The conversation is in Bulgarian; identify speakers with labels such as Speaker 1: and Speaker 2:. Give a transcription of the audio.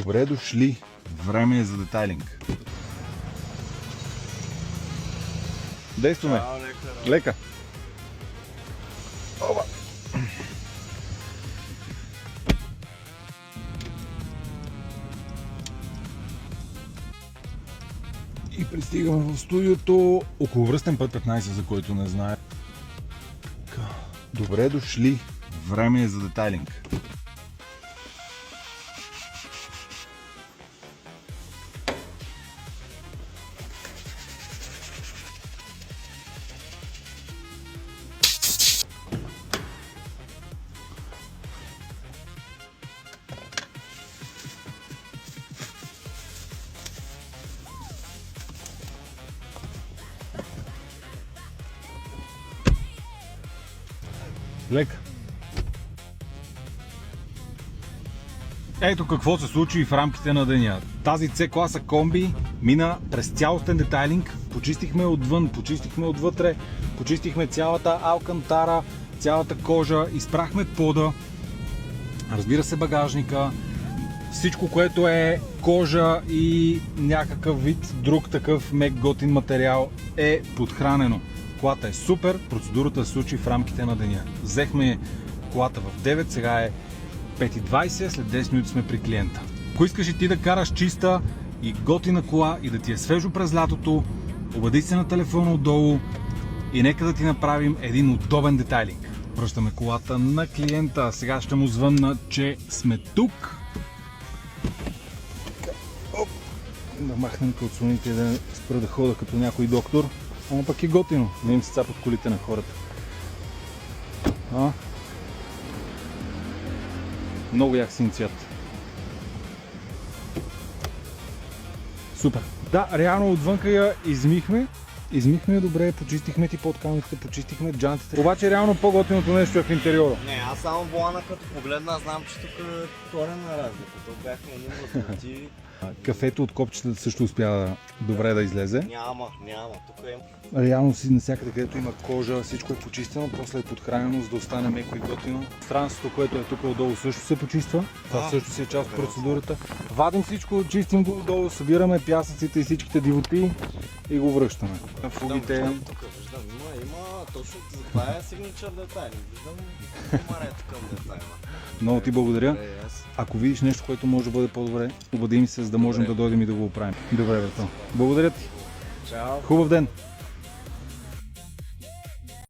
Speaker 1: Добре дошли! Време е за детайлинг. Действаме! Лека! Оба. И пристигаме в студиото. Околовръстен път 15, за който не знае. Добре дошли! Време е за детайлинг. Лека. Ето какво се случи в рамките на деня. Тази C-класа комби мина през цялостен детайлинг. Почистихме отвън, почистихме отвътре, почистихме цялата алкантара, цялата кожа, изпрахме пода, разбира се багажника, всичко, което е кожа и някакъв вид друг такъв мек готин материал е подхранено. Колата е супер, процедурата се случи в рамките на деня. Взехме колата в 9, сега е 5:20, след 10 минути сме при клиента. Ако искаш и ти да караш чиста и готина кола и да ти е свежо през лятото, обади се на телефона отдолу и нека да ти направим един удобен детайлинг. Връщаме колата на клиента. Сега ще му звънна, че сме тук. Оп. Да махнем калцуните и да спра да хода като някой доктор. Ама пък е готино, да им се цапат колите на хората. Много як син цвят. Супер. Да, реално отвънка я измихме. Измихме я добре, почистихме ти подкамите, почистихме джантите. Обаче реално по-готиното нещо е в интериора.
Speaker 2: Не, аз само волана като погледна, знам, че тук е корена разлика. Тук бяхме едни въпроти.
Speaker 1: Кафето от копчетата също успя добре да излезе.
Speaker 2: Няма. Тук е.
Speaker 1: Реално си навсякъде, където има кожа, всичко е почистено, после е подхранено, за да остане меко и готино. Странството, което е тук отдолу, също се почиства. Това също си е част от процедурата. Вадим всичко, чистим го отдолу, събираме пясъците и всичките дивоти и го връщаме. Фугите...
Speaker 2: Тук виждам, има точно за това е signature детайли. Виждам, има ред към детайла.
Speaker 1: Много ти благодаря. Ако видиш нещо, което може да бъде по-добре, обади ми се, за да можем да дойдем и да го оправим. Добре, брато. Благодаря ти.
Speaker 2: Чао.
Speaker 1: Хубав ден.